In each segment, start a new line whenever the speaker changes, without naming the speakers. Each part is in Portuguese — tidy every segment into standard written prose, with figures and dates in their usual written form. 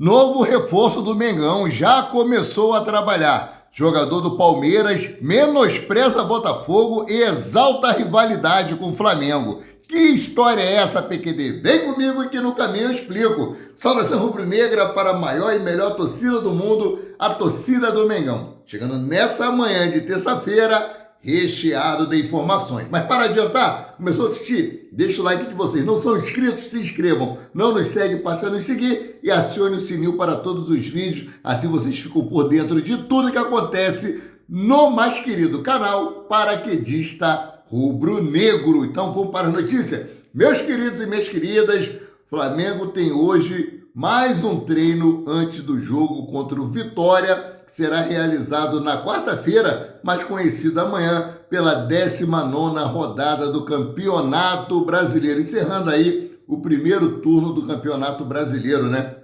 Novo reforço do Mengão já começou a trabalhar. Jogador do Palmeiras menospreza Botafogo e exalta a rivalidade com o Flamengo. Que história é essa, PQD? Vem comigo que no caminho eu explico. Saudação rubro-negra para a maior e melhor torcida do mundo, a torcida do Mengão. Chegando nessa manhã de terça-feira, recheado de informações. Mas para adiantar, começou a assistir? Deixa o like de vocês. Não são inscritos? Se inscrevam. Não nos segue, passe a nos seguir e acione o sininho para todos os vídeos. Assim vocês ficam por dentro de tudo que acontece no mais querido canal paraquedista rubro-negro. Então vamos para a notícia. Meus queridos e minhas queridas, Flamengo tem hoje mais um treino antes do jogo contra o Vitória, que será realizado na quarta-feira, mais conhecido amanhã, pela 19ª rodada do Campeonato Brasileiro, encerrando aí o primeiro turno do Campeonato Brasileiro, né?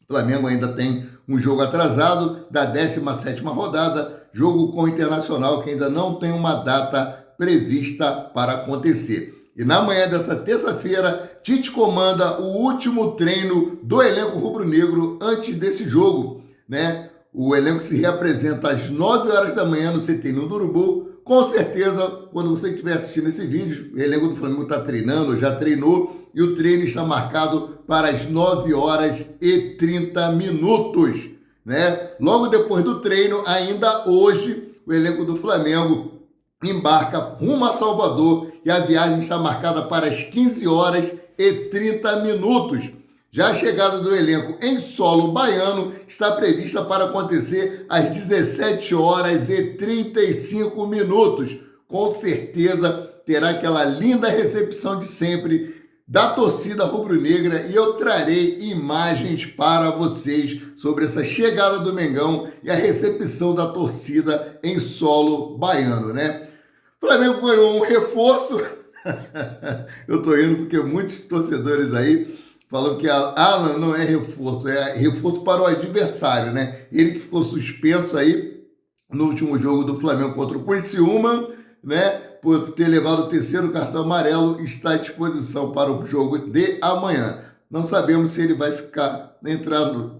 O Flamengo ainda tem um jogo atrasado da 17ª rodada, jogo com o Internacional, que ainda não tem uma data prevista para acontecer. E na manhã dessa terça-feira, Tite comanda o último treino do elenco rubro-negro antes desse jogo, né? O elenco se reapresenta às 9 horas da manhã no CT do Urubu. Com certeza, quando você estiver assistindo esse vídeo, o elenco do Flamengo está treinando, já treinou, e o treino está marcado para as 9 horas e 30 minutos, né? Logo depois do treino, ainda hoje, o elenco do Flamengo embarca rumo a Salvador e a viagem está marcada para as 15 horas e 30 minutos. Já a chegada do elenco em solo baiano está prevista para acontecer às 17 horas e 35 minutos. Com certeza terá aquela linda recepção de sempre da torcida rubro-negra e eu trarei imagens para vocês sobre essa chegada do Mengão e a recepção da torcida em solo baiano, né? O Flamengo ganhou um reforço. Eu tô rindo porque muitos torcedores aí falam que Alan não é reforço para o adversário, né? Ele que ficou suspenso aí no último jogo do Flamengo contra o Criciúma, né? Por ter levado o terceiro cartão amarelo, está à disposição para o jogo de amanhã. Não sabemos se ele vai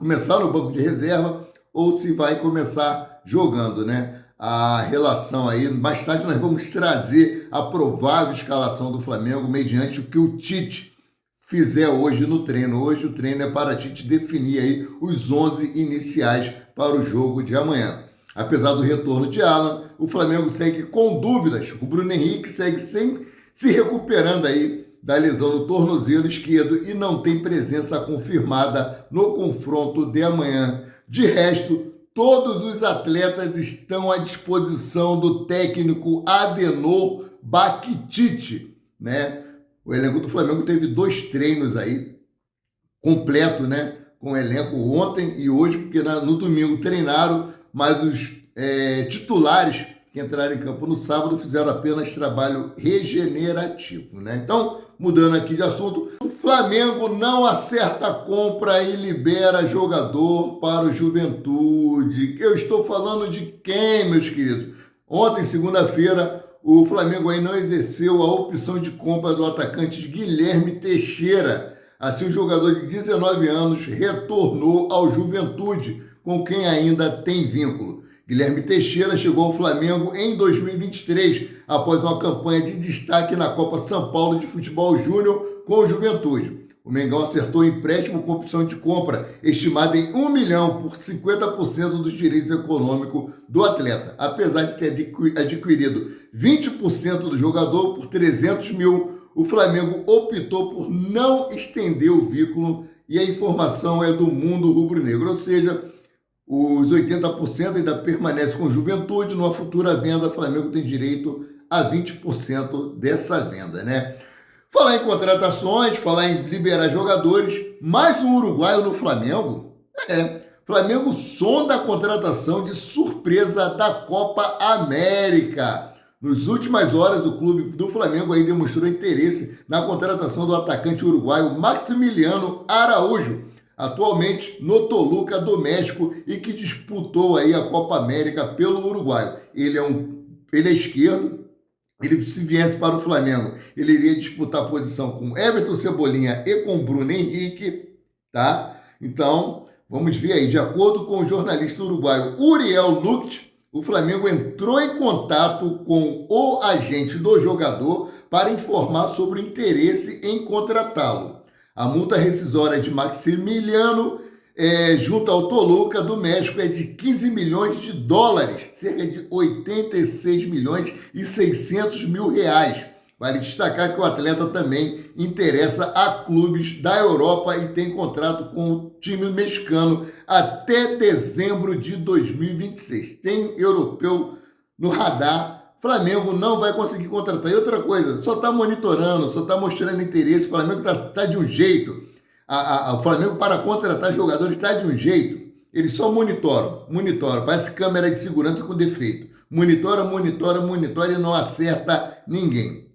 começar no banco de reserva ou se vai começar jogando, né? A relação aí, mais tarde nós vamos trazer a provável escalação do Flamengo mediante o que o Tite fizer hoje no treino. Hoje o treino é para Tite definir aí os 11 iniciais para o jogo de amanhã. Apesar do retorno de Alan, o Flamengo segue com dúvidas. O Bruno Henrique segue se recuperando aí da lesão no tornozelo esquerdo e não tem presença confirmada no confronto de amanhã. De resto, todos os atletas estão à disposição do técnico Adenor Bakhtite, né? O elenco do Flamengo teve 2 treinos aí completo, né? Com o elenco ontem e hoje, porque no domingo treinaram, mas os titulares que entraram em campo no sábado fizeram apenas trabalho regenerativo, né? Então, mudando aqui de assunto, o Flamengo não acerta a compra e libera jogador para o Juventude. Eu estou falando de quem, meus queridos? Ontem, segunda-feira, o Flamengo aí não exerceu a opção de compra do atacante Guilherme Teixeira. Assim, o jogador de 19 anos retornou ao Juventude, com quem ainda tem vínculo. Guilherme Teixeira chegou ao Flamengo em 2023, após uma campanha de destaque na Copa São Paulo de Futebol Júnior com o Juventude. O Mengão acertou empréstimo com opção de compra, estimada em 1 milhão por 50% dos direitos econômicos do atleta. Apesar de ter adquirido 20% do jogador por 300 mil, o Flamengo optou por não estender o vínculo e a informação é do mundo rubro-negro, ou seja, os 80% ainda permanece com Juventude. Numa futura venda, o Flamengo tem direito a 20% dessa venda, né? Falar em contratações, falar em liberar jogadores, mais um uruguaio no Flamengo? Flamengo sonda a contratação de surpresa da Copa América. Nas últimas horas, o clube do Flamengo aí demonstrou interesse na contratação do atacante uruguaio Maximiliano Araújo, atualmente no Toluca do México e que disputou aí a Copa América pelo Uruguai. Ele é esquerdo, ele se viesse para o Flamengo, ele iria disputar a posição com Everton Cebolinha e com Bruno Henrique, tá? Então, Vamos ver aí, de acordo com o jornalista uruguaio Uriel Lucht, o Flamengo entrou em contato com o agente do jogador para informar sobre o interesse em contratá-lo. A multa rescisória de Maximiliano junto ao Toluca do México é de 15 milhões de dólares, cerca de 86 milhões e 600 mil reais. Vale destacar que o atleta também interessa a clubes da Europa e tem contrato com o time mexicano até dezembro de 2026. Tem europeu no radar, Flamengo não vai conseguir contratar. E outra coisa, só está monitorando, só está mostrando interesse, o Flamengo está de um jeito. O Flamengo, para contratar jogadores, está de um jeito. Eles só monitoram. Parece câmera de segurança com defeito. Monitora e não acerta ninguém.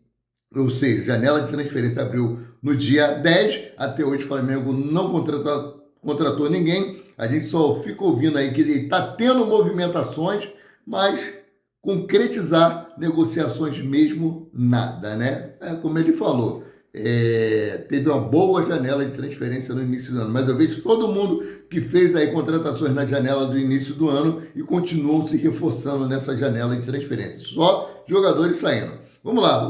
Ou seja, janela de transferência abriu no dia 10, até hoje o Flamengo não contratou ninguém. A gente só fica ouvindo aí que ele está tendo movimentações, mas concretizar negociações mesmo, nada, né? Como ele falou, teve uma boa janela de transferência no início do ano, mas eu vejo todo mundo que fez aí contratações na janela do início do ano e continuam se reforçando nessa janela de transferência. Só jogadores saindo. Vamos lá,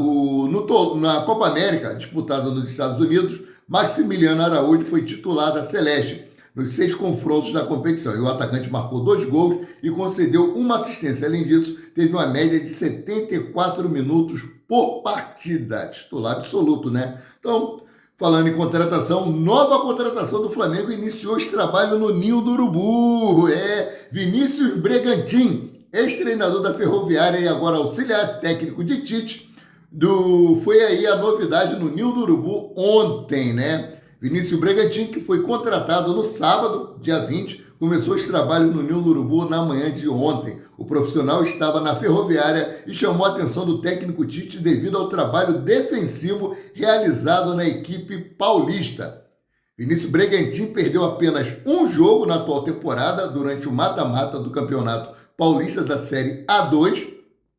na Copa América, disputada nos Estados Unidos, Maximiliano Araújo foi titular da Celeste nos 6 confrontos da competição. E o atacante marcou 2 gols e concedeu uma assistência. Além disso, teve uma média de 74 minutos por partida. Titular absoluto, né? Então, falando em contratação, nova contratação do Flamengo iniciou esse trabalho no Ninho do Urubu. Vinícius Bregantin, ex-treinador da Ferroviária e agora auxiliar técnico de Tite, foi aí a novidade no Ninho do Urubu ontem, né? Vinícius Bregantin, que foi contratado no sábado, dia 20, começou esse trabalho no Ninho do Urubu na manhã de ontem. O profissional estava na Ferroviária e chamou a atenção do técnico Tite devido ao trabalho defensivo realizado na equipe paulista. Vinícius Bregantin perdeu apenas um jogo na atual temporada durante o mata-mata do Campeonato Paulista da Série A2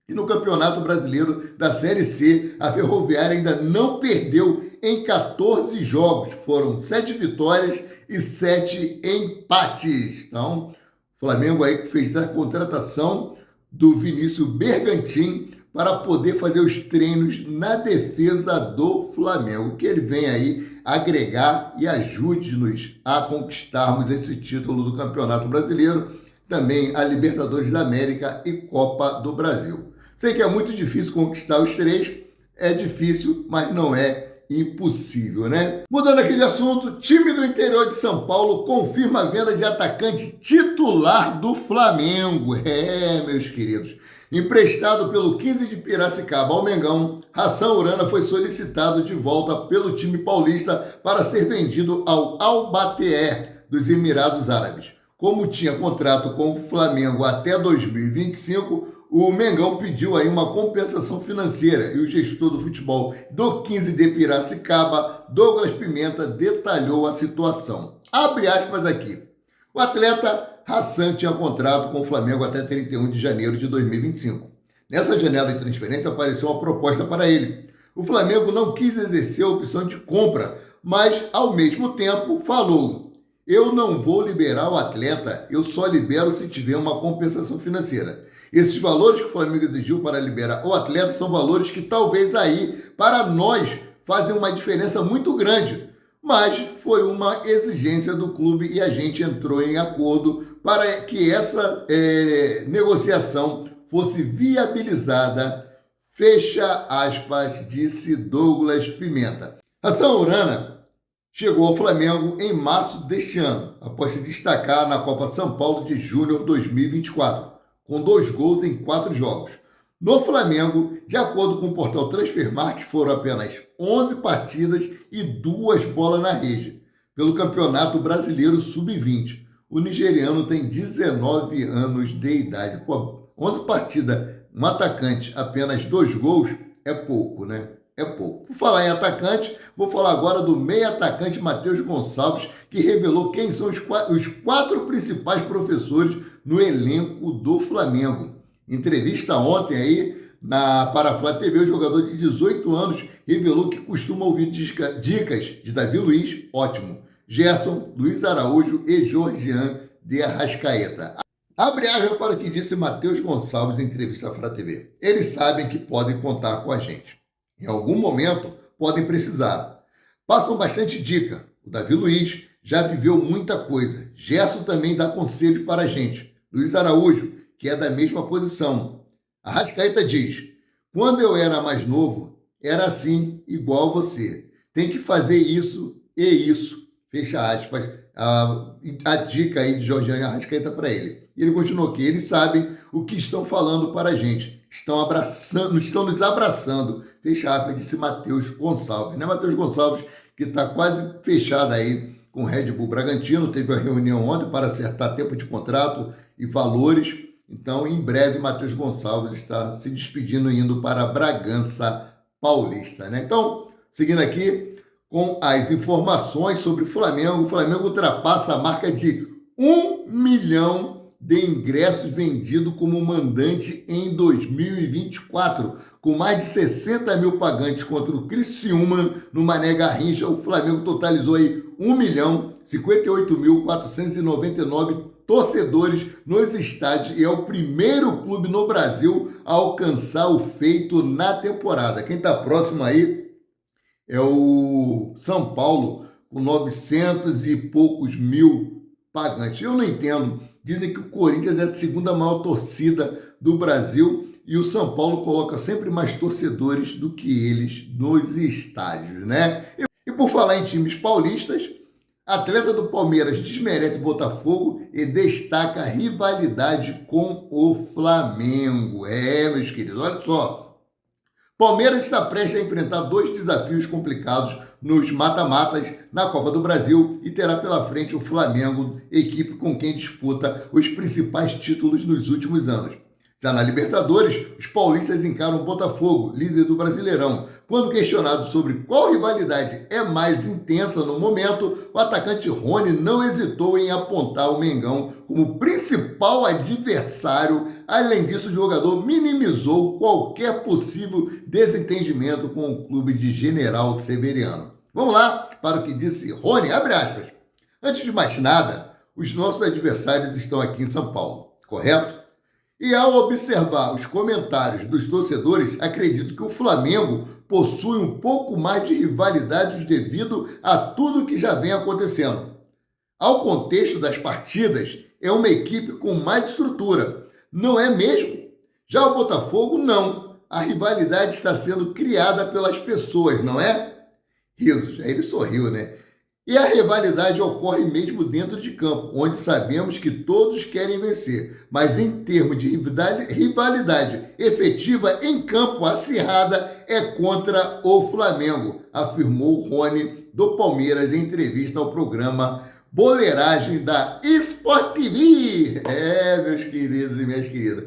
e no Campeonato Brasileiro da Série C. A Ferroviária ainda não perdeu em 14 jogos. Foram 7 vitórias e 7 empates. Então, o Flamengo aí fez a contratação do Vinícius Bergantin para poder fazer os treinos na defesa do Flamengo, que ele vem aí agregar e ajude-nos a conquistarmos esse título do Campeonato Brasileiro, também a Libertadores da América e Copa do Brasil. Sei que é muito difícil conquistar os 3, é difícil, mas não é impossível, né? Mudando aqui de assunto, time do interior de São Paulo confirma a venda de atacante titular do Flamengo. Meus queridos. Emprestado pelo 15 de Piracicaba ao Mengão, Hassan Urana foi solicitado de volta pelo time paulista para ser vendido ao Al-Bateer dos Emirados Árabes. Como tinha contrato com o Flamengo até 2025, o Mengão pediu aí uma compensação financeira e o gestor do futebol do 15 de Piracicaba, Douglas Pimenta, detalhou a situação. Abre aspas aqui. O atleta Hassan tinha contrato com o Flamengo até 31 de janeiro de 2025. Nessa janela de transferência apareceu uma proposta para ele. O Flamengo não quis exercer a opção de compra, mas ao mesmo tempo falou: eu não vou liberar o atleta, eu só libero se tiver uma compensação financeira. Esses valores que o Flamengo exigiu para liberar o atleta são valores que talvez aí, para nós, fazem uma diferença muito grande. Mas foi uma exigência do clube e a gente entrou em acordo para que essa negociação fosse viabilizada. Fecha aspas, disse Douglas Pimenta. Hassan Urana chegou ao Flamengo em março deste ano, após se destacar na Copa São Paulo de Júnior 2024, com 2 gols em 4 jogos. No Flamengo, de acordo com o portal Transfermarkt, foram apenas 11 partidas e 2 bolas na rede, pelo Campeonato Brasileiro Sub-20. O nigeriano tem 19 anos de idade. 11 partidas, um atacante, apenas 2 gols, é pouco, né? É pouco. Por falar em atacante, vou falar agora do meio-atacante Matheus Gonçalves, que revelou quem são os 4 principais professores no elenco do Flamengo. Entrevista ontem aí para a Flá TV, o jogador de 18 anos revelou que costuma ouvir dicas de Davi Luiz, ótimo, Gerson, Luiz Araújo e Georgian de Arrascaeta. Abre aspas para o que disse Matheus Gonçalves em entrevista à Flá TV. Eles sabem que podem contar com a gente. Em algum momento, podem precisar. Passam bastante dica. O Davi Luiz já viveu muita coisa. Gerson também dá conselhos para a gente. Luiz Araújo, que é da mesma posição. Arrascaeta diz: quando eu era mais novo, era assim, igual você. Tem que fazer isso e isso. Fecha aspas, a dica aí de Georgian Arrascaeta para ele. E ele continuou que eles sabem o que estão falando para a gente. Estão nos abraçando. Fecha aspas, disse Matheus Gonçalves. Né, Matheus Gonçalves, que está quase fechado aí com o Red Bull Bragantino. Teve uma reunião ontem para acertar tempo de contrato e valores. Então, em breve, Matheus Gonçalves está se despedindo e indo para Bragança Paulista. Né? Então, seguindo aqui com as informações sobre o Flamengo ultrapassa a marca de 1 milhão de ingressos vendidos como mandante em 2024. Com mais de 60 mil pagantes contra o Criciúma no Mané Garrincha, o Flamengo totalizou aí 1.058.499 torcedores nos estádios e é o primeiro clube no Brasil a alcançar o feito na temporada. Quem está próximo aí é o São Paulo, com 900 e poucos mil pagantes. Eu não entendo. Dizem que o Corinthians é a segunda maior torcida do Brasil e o São Paulo coloca sempre mais torcedores do que eles nos estádios, né? E por falar em times paulistas, atleta do Palmeiras desmerece Botafogo e destaca a rivalidade com o Flamengo. Meus queridos, olha só. Palmeiras está prestes a enfrentar 2 desafios complicados nos mata-matas na Copa do Brasil e terá pela frente o Flamengo, equipe com quem disputa os principais títulos nos últimos anos. Já na Libertadores, os paulistas encaram o Botafogo, líder do Brasileirão. Quando questionado sobre qual rivalidade é mais intensa no momento, o atacante Rony não hesitou em apontar o Mengão como principal adversário. Além disso, o jogador minimizou qualquer possível desentendimento com o clube de General Severiano. Vamos lá para o que disse Rony, abre aspas. Antes de mais nada, os nossos adversários estão aqui em São Paulo, correto? E ao observar os comentários dos torcedores, acredito que o Flamengo possui um pouco mais de rivalidade devido a tudo que já vem acontecendo. Ao contexto das partidas, é uma equipe com mais estrutura, não é mesmo? Já o Botafogo, não. A rivalidade está sendo criada pelas pessoas, não é? Risos, aí ele sorriu, né? E a rivalidade ocorre mesmo dentro de campo, onde sabemos que todos querem vencer. Mas em termos de rivalidade efetiva em campo, acirrada é contra o Flamengo, afirmou Rony do Palmeiras em entrevista ao programa Boleiragem da Sport TV. Meus queridos e minhas queridas,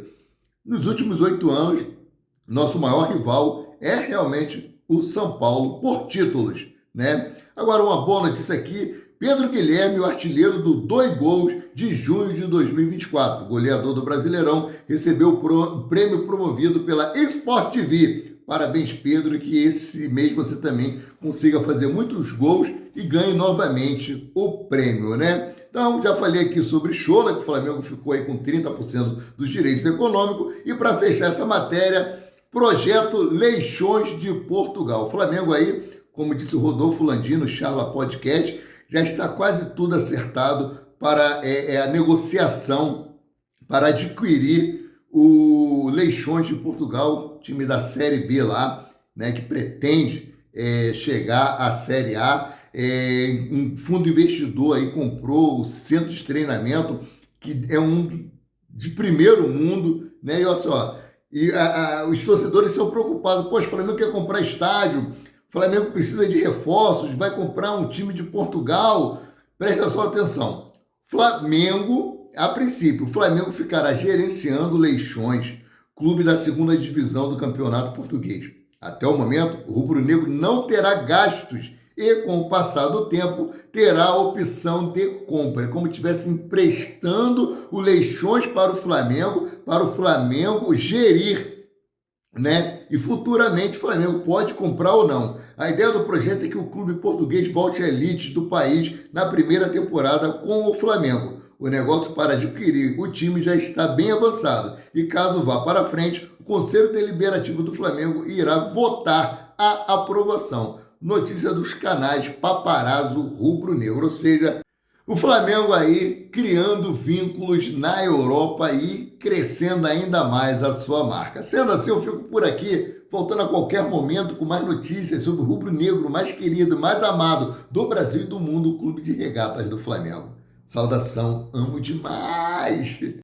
nos últimos 8 anos, nosso maior rival é realmente o São Paulo por títulos, né? Agora, uma boa notícia aqui, Pedro Guilherme, o artilheiro do 2 gols de junho de 2024, goleador do Brasileirão, recebeu o prêmio promovido pela Sport TV. Parabéns, Pedro, que esse mês você também consiga fazer muitos gols e ganhe novamente o prêmio, né? Então, já falei aqui sobre Chola, que o Flamengo ficou aí com 30% dos direitos econômicos. E para fechar essa matéria, projeto Leixões de Portugal. O Flamengo aí, como disse o Rodolfo Landino, Charla Podcast, já está quase tudo acertado para a negociação para adquirir o Leixões de Portugal, time da Série B lá, né, que pretende chegar à Série A. Um fundo investidor aí comprou o centro de treinamento, que é um de primeiro mundo, né? E olha só, os torcedores são preocupados. Poxa, o Flamengo quer comprar estádio, o Flamengo precisa de reforços, vai comprar um time de Portugal. Presta só atenção. Flamengo, a princípio, o Flamengo ficará gerenciando o Leixões, clube da 2ª divisão do Campeonato Português. Até o momento, o rubro-negro não terá gastos e, com o passar do tempo, terá a opção de compra. É como se estivesse emprestando o Leixões para o Flamengo gerir né? E futuramente o Flamengo pode comprar ou não. A ideia do projeto é que o clube português volte à elite do país na primeira temporada com o Flamengo. O negócio para adquirir o time já está bem avançado e caso vá para frente, o Conselho Deliberativo do Flamengo irá votar a aprovação. Notícia dos canais Paparazzo Rubro-Negro, ou seja, o Flamengo aí criando vínculos na Europa e crescendo ainda mais a sua marca. Sendo assim, eu fico por aqui, voltando a qualquer momento com mais notícias sobre o rubro-negro mais querido, mais amado do Brasil e do mundo, o Clube de Regatas do Flamengo. Saudação, amo demais!